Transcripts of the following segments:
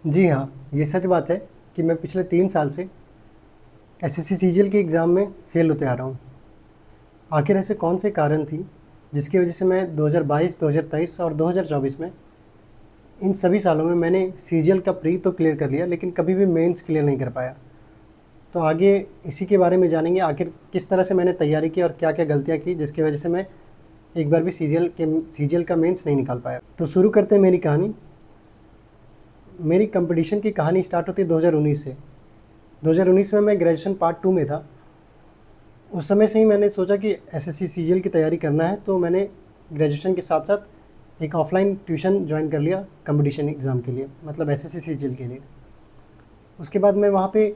जी हाँ, ये सच बात है कि मैं पिछले 3 साल से एसएससी सीजीएल के एग्ज़ाम में फ़ेल होते आ रहा हूँ। आखिर ऐसे कौन से कारण थी जिसकी वज़ह से मैं 2022, 2023 और 2024 में इन सभी सालों में मैंने सीजीएल का प्री तो क्लियर कर लिया, लेकिन कभी भी मेंस क्लियर नहीं कर पाया। तो आगे इसी के बारे में जानेंगे, आखिर किस तरह से मैंने तैयारी की और क्या-क्या गलतियाँ की जिसकी वज़ह से मैं एक बार भी सीजीएल का मेंस नहीं निकाल पाया। तो शुरू करते हैं मेरी कहानी। मेरी कंपटीशन की कहानी स्टार्ट होती है 2019 से। 2019 में मैं ग्रेजुएशन पार्ट 2 में था। उस समय से ही मैंने सोचा कि एसएससी सीजीएल की तैयारी करना है, तो मैंने ग्रेजुएशन के साथ-साथ एक ऑफ़लाइन ट्यूशन जॉइन कर लिया कंपटीशन एग्ज़ाम के लिए, मतलब एसएससी सीजीएल के लिए। उसके बाद मैं वहाँ पे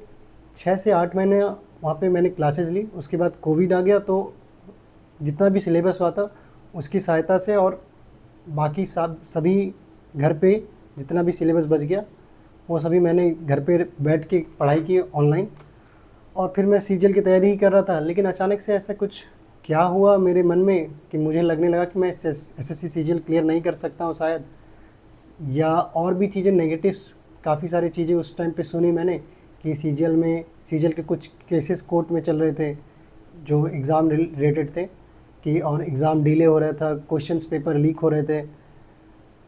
6 से 8 महीने वहाँ पे मैंने क्लासेस ली। उसके बाद कोविड आ गया, तो जितना भी सिलेबस हुआ था उसकी सहायता से और बाकी सब सभी घर पे जितना भी सिलेबस बच गया वो सभी मैंने घर पे बैठ के पढ़ाई की ऑनलाइन। और फिर मैं सीजीएल की तैयारी ही कर रहा था, लेकिन अचानक से ऐसा कुछ क्या हुआ मेरे मन में कि मुझे लगने लगा कि मैं एसएससी सीजीएल क्लियर नहीं कर सकता हूँ शायद, या और भी चीज़ें नेगेटिव्स, काफ़ी सारी चीज़ें उस टाइम पे सुनी मैंने कि सीजीएल के कुछ केसेस कोर्ट में चल रहे थे जो एग्ज़ाम रिलेटेड थे, कि और एग्ज़ाम डिले हो रहा था, क्वेश्चंस पेपर लीक हो रहे थे,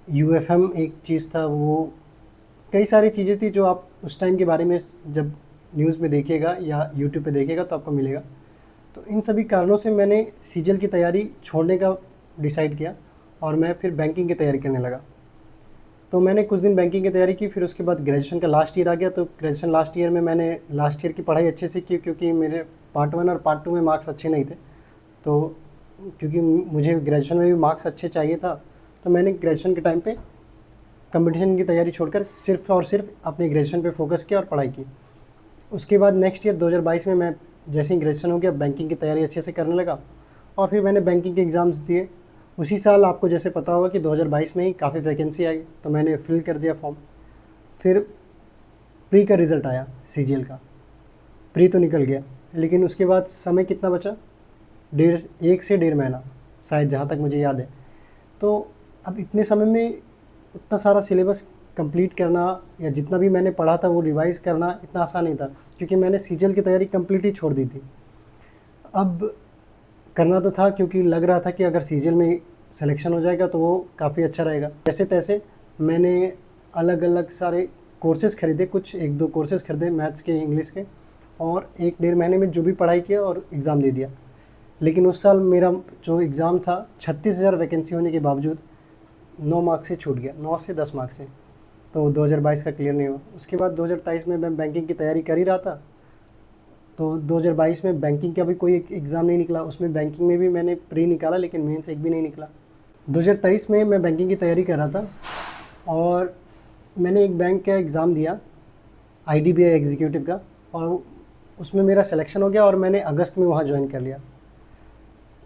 यूएफएम एक चीज़ था, वो कई सारी चीज़ें थी जो आप उस टाइम के बारे में जब न्यूज़ में देखिएगा या यूट्यूब पे देखिएगा तो आपको मिलेगा। तो इन सभी कारणों से मैंने सीजीएल की तैयारी छोड़ने का डिसाइड किया और मैं फिर बैंकिंग की तैयारी करने लगा। तो मैंने कुछ दिन बैंकिंग की तैयारी की, फिर उसके बाद ग्रेजुएशन का लास्ट ईयर आ गया। तो ग्रेजुएशन लास्ट ईयर में मैंने लास्ट ईयर की पढ़ाई अच्छे से की, क्योंकि मेरे पार्ट 1 और पार्ट 2 में मार्क्स अच्छे नहीं थे। तो क्योंकि मुझे ग्रेजुएशन में भी मार्क्स अच्छे चाहिए था, तो मैंने ग्रेजुएशन के टाइम पे कंपटीशन की तैयारी छोड़कर सिर्फ़ और सिर्फ अपने ग्रेजुएशन पे फ़ोकस किया और पढ़ाई की। उसके बाद नेक्स्ट ईयर 2022 में मैं जैसे ही ग्रेजुएशन हो गया, बैंकिंग की तैयारी अच्छे से करने लगा और फिर मैंने बैंकिंग के एग्ज़ाम्स दिए। उसी साल आपको जैसे पता होगा कि 2022 में ही काफ़ी वैकेंसी आई, तो मैंने फिल कर दिया फॉर्म। फिर प्री का रिज़ल्ट आया सीजीएल का, प्री तो निकल गया, लेकिन उसके बाद समय कितना बचा, 1 से 1.5 महीना शायद, जहाँ तक मुझे याद है। तो अब इतने समय में इतना सारा सिलेबस कंप्लीट करना या जितना भी मैंने पढ़ा था वो रिवाइज़ करना इतना आसान नहीं था, क्योंकि मैंने सीजीएल की तैयारी कंप्लीट ही छोड़ दी थी। अब करना तो था, क्योंकि लग रहा था कि अगर सीजीएल में सिलेक्शन हो जाएगा तो वो काफ़ी अच्छा रहेगा। जैसे तैसे मैंने अलग अलग सारे कोर्सेज़ खरीदे, कुछ 1-2 कोर्सेज़ खरीदे मैथ्स के, इंग्लिश के, और 1-1.5 महीने में जो भी पढ़ाई किया और एग्ज़ाम दे दिया। लेकिन उस साल मेरा जो एग्ज़ाम था 36,000 वैकेंसी होने के बावजूद 9 मार्क्स से छूट गया, 9 से 10 मार्क्स से। तो 2022 का क्लियर नहीं हुआ। उसके बाद 2023 में मैं बैंकिंग की तैयारी कर ही रहा था, तो 2022 में बैंकिंग का भी कोई एग्ज़ाम नहीं निकला। उसमें बैंकिंग में भी मैंने प्री निकाला, लेकिन मेंस एक भी नहीं निकला। 2023 में मैं बैंकिंग की तैयारी कर रहा था और मैंने एक बैंक का एग्ज़ाम दिया, आईडीबीआई एग्जीक्यूटिव का, और उसमें मेरा सिलेक्शन हो गया और मैंने अगस्त में वहाँ ज्वाइन कर लिया।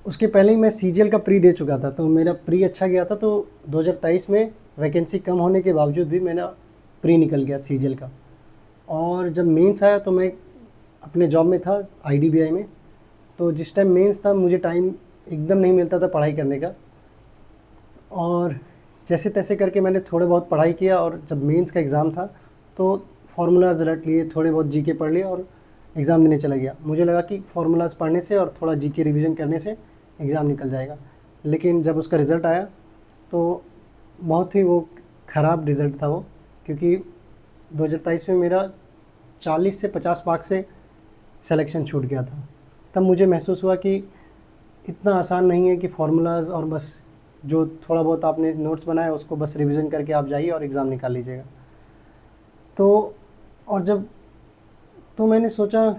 उसके पहले ही मैं सीजीएल का प्री दे चुका था, तो मेरा प्री अच्छा गया था। तो 2023 में वैकेंसी कम होने के बावजूद भी मेरा प्री निकल गया सीजीएल का। और जब मेंस आया तो मैं अपने जॉब में था आईडीबीआई में, तो जिस टाइम मेंस था मुझे टाइम एकदम नहीं मिलता था पढ़ाई करने का, और जैसे तैसे करके मैंने थोड़े बहुत पढ़ाई किया। और जब मेंस का एग्ज़ाम था तो फार्मूलाज रट लिए, थोड़े बहुत जीके पढ़ लिए और एग्ज़ाम देने चला गया। मुझे लगा कि फार्मूलाज पढ़ने से और थोड़ा जीके रिवीजन करने से एग्ज़ाम निकल जाएगा, लेकिन जब उसका रिज़ल्ट आया तो बहुत ही वो ख़राब रिज़ल्ट था वो, क्योंकि 2023 में मेरा 40 से 50 मार्क्स से सिलेक्शन छूट गया था। तब मुझे महसूस हुआ कि इतना आसान नहीं है कि फार्मूलाज और बस जो थोड़ा बहुत आपने नोट्स बनाया उसको बस रिवीजन करके आप जाइए और एग्ज़ाम निकाल लीजिएगा। तो और जब तो मैंने सोचा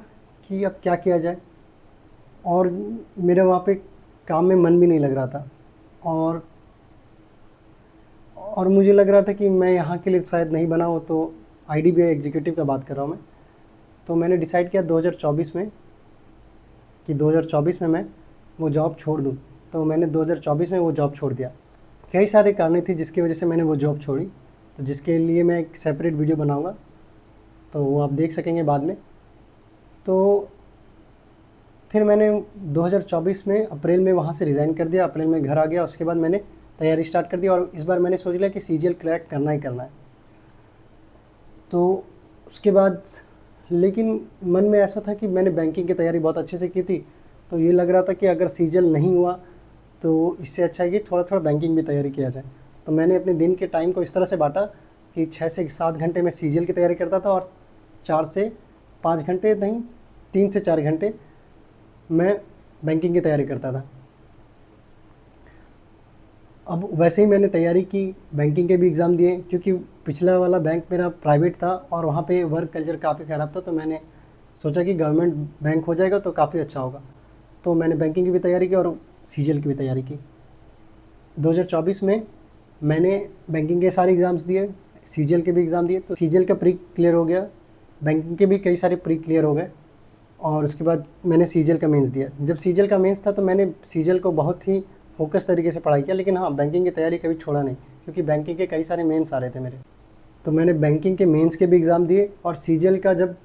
कि अब क्या किया जाए, और मेरा वहाँ पे काम में मन भी नहीं लग रहा था, और मुझे लग रहा था कि मैं यहाँ के लिए शायद नहीं बना हूँ। तो आईडीबीआई एग्जीक्यूटिव का बात कर रहा हूँ मैं। तो मैंने डिसाइड किया 2024 में कि 2024 में मैं वो जॉब छोड़ दूँ। तो मैंने 2024 में वो जॉब छोड़ दिया। कई सारे कारण थी जिसकी वजह से मैंने वो जॉब छोड़ी, तो जिसके लिए मैं एक सेपरेट वीडियो बनाऊँगा, तो वो आप देख सकेंगे बाद में। तो फिर मैंने 2024 में अप्रैल में वहाँ से रिज़ाइन कर दिया, अप्रैल में घर आ गया। उसके बाद मैंने तैयारी स्टार्ट कर दी और इस बार मैंने सोच लिया कि सीजीएल क्रैक करना ही करना है। तो उसके बाद लेकिन मन में ऐसा था कि मैंने बैंकिंग की तैयारी बहुत अच्छे से की थी, तो ये लग रहा था कि अगर सीजल नहीं हुआ तो इससे अच्छा है कि थोड़ा थोड़ा बैंकिंग भी तैयारी किया जाए। तो मैंने अपने दिन के टाइम को इस तरह से बांटा कि 6 से 7 घंटे मैं सीजल की तैयारी करता था और 4 से 5 घंटे नहीं, 3 से 4 घंटे मैं बैंकिंग की तैयारी करता था। अब वैसे ही मैंने तैयारी की, बैंकिंग के भी एग्ज़ाम दिए, क्योंकि पिछला वाला बैंक मेरा प्राइवेट था और वहाँ पे वर्क कल्चर काफ़ी ख़राब था, तो मैंने सोचा कि गवर्नमेंट बैंक हो जाएगा तो काफ़ी अच्छा होगा। तो मैंने बैंकिंग की भी तैयारी की और सीजल की भी तैयारी की। 2024 में मैंने बैंकिंग के सारे एग्ज़ाम्स दिए, सीजल के भी एग्ज़ाम दिए। तो सीजल का प्री क्लियर हो गया, बैंकिंग के भी कई सारे प्री क्लियर हो गए और उसके बाद मैंने सीजल का मेंस दिया। जब सीजल का मेंस था तो मैंने सीजल को बहुत ही फोकस तरीके से पढ़ाई किया, लेकिन हाँ, बैंकिंग की तैयारी कभी छोड़ा नहीं, क्योंकि बैंकिंग के कई सारे मेंस आ रहे थे मेरे। तो मैंने बैंकिंग के मेंस के भी एग्ज़ाम दिए और सीजल का जब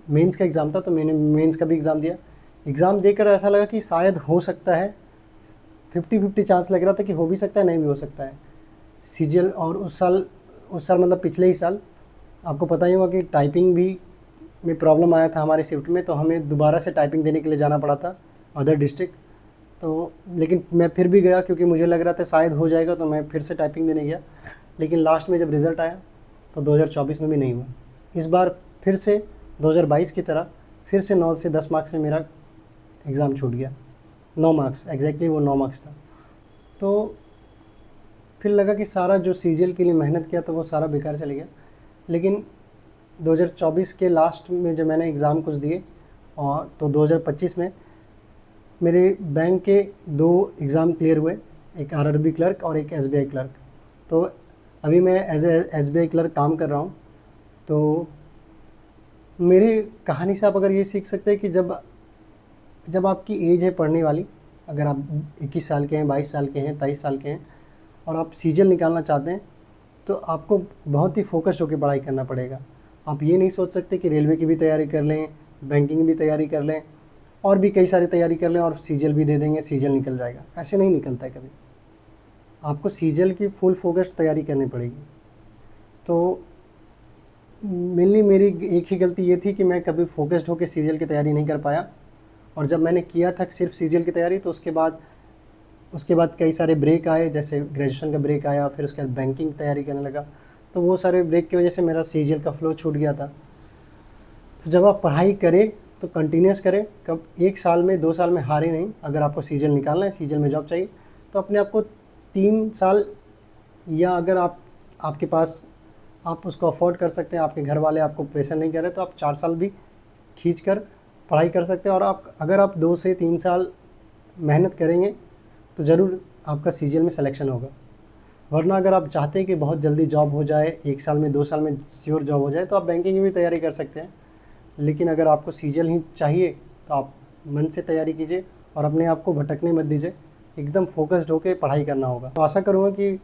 मेंस का एग्ज़ाम था तो मैंने मेंस का भी एग्ज़ाम दिया। एग्ज़ाम देकर ऐसा लगा कि शायद हो सकता है, 50-50 चांस लग रहा था कि हो भी सकता है, नहीं भी हो सकता है सीजल। और उस साल मतलब पिछले ही साल आपको पता ही होगा कि टाइपिंग भी में प्रॉब्लम आया था हमारे शिफ्ट में, तो हमें दोबारा से टाइपिंग देने के लिए जाना पड़ा था अदर डिस्ट्रिक्ट। तो लेकिन मैं फिर भी गया क्योंकि मुझे लग रहा था शायद हो जाएगा, तो मैं फिर से टाइपिंग देने गया। लेकिन लास्ट में जब रिज़ल्ट आया तो 2024 में भी नहीं हुआ। इस बार फिर से 2022 की तरह फिर से 9 से 10 मार्क्स में मेरा एग्ज़ाम छूट गया। 9 मार्क्स एग्जैक्टली, वो 9 मार्क्स था। तो फिर लगा कि सारा जो सीजल के लिए मेहनत किया तो वो सारा बेकार चले गया। लेकिन 2024 के लास्ट में जब मैंने एग्ज़ाम कुछ दिए और तो 2025 में मेरे बैंक के 2 एग्ज़ाम क्लियर हुए, एक आरआरबी क्लर्क और एक एसबीआई क्लर्क। तो अभी मैं एज ए एसबीआई क्लर्क काम कर रहा हूँ। तो मेरी कहानी से आप अगर ये सीख सकते हैं कि जब आपकी एज है पढ़ने वाली, अगर आप 21 साल के हैं, 22 साल के हैं, 23 साल के हैं और आप सीजल निकालना चाहते हैं, तो आपको बहुत ही फोकस्ड होकर पढ़ाई करना पड़ेगा। आप ये नहीं सोच सकते कि रेलवे की भी तैयारी कर लें, बैंकिंग भी तैयारी कर लें और भी कई सारी तैयारी कर लें और सीजल भी दे देंगे, सीजल निकल जाएगा। ऐसे नहीं निकलता है कभी। आपको सीजल की फुल फोकस्ड तैयारी करनी पड़ेगी। तो मेनली मेरी एक ही गलती ये थी कि मैं कभी फोकस्ड होकर सीजल की तैयारी नहीं कर पाया। और जब मैंने किया था सिर्फ सीजल की तैयारी, तो उसके बाद कई सारे ब्रेक आए, जैसे ग्रेजुएशन का ब्रेक आया, फिर उसके बाद बैंकिंग तैयारी करने लगा। तो वो सारे ब्रेक की वजह से मेरा सीजल का फ्लो छूट गया था। तो जब आप पढ़ाई करें तो कंटिन्यूस करें, कब 1 साल में 2 साल में हारे नहीं। अगर आपको सीजल निकालना है, सीजल में जॉब चाहिए, तो अपने आप को 3 साल, या अगर आपके पास आप उसको अफोर्ड कर सकते हैं, आपके घर वाले आपको प्रेशर नहीं कर रहे, तो आप 4 साल भी खींच कर पढ़ाई कर सकते हैं। और अगर आप 2 से 3 साल मेहनत करेंगे तो ज़रूर आपका सीजल में सिलेक्शन होगा। वरना अगर आप चाहते हैं कि बहुत जल्दी जॉब हो जाए, 1 साल में 2 साल में श्योर जॉब हो जाए, तो आप बैंकिंग की भी तैयारी कर सकते हैं। लेकिन अगर आपको सीजल ही चाहिए तो आप मन से तैयारी कीजिए और अपने आप को भटकने मत दीजिए, एकदम फोकस्ड होकर पढ़ाई करना होगा। तो आशा करूँगा कि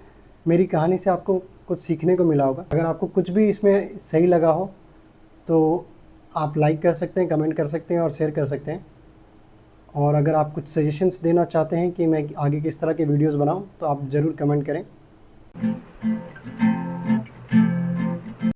मेरी कहानी से आपको कुछ सीखने को मिला होगा। अगर आपको कुछ भी इसमें सही लगा हो तो आप लाइक कर सकते हैं, कमेंट कर सकते हैं और शेयर कर सकते हैं। और अगर आप कुछ सजेशंस देना चाहते हैं कि मैं आगे किस तरह के वीडियोज़ बनाऊँ, तो आप ज़रूर कमेंट करें।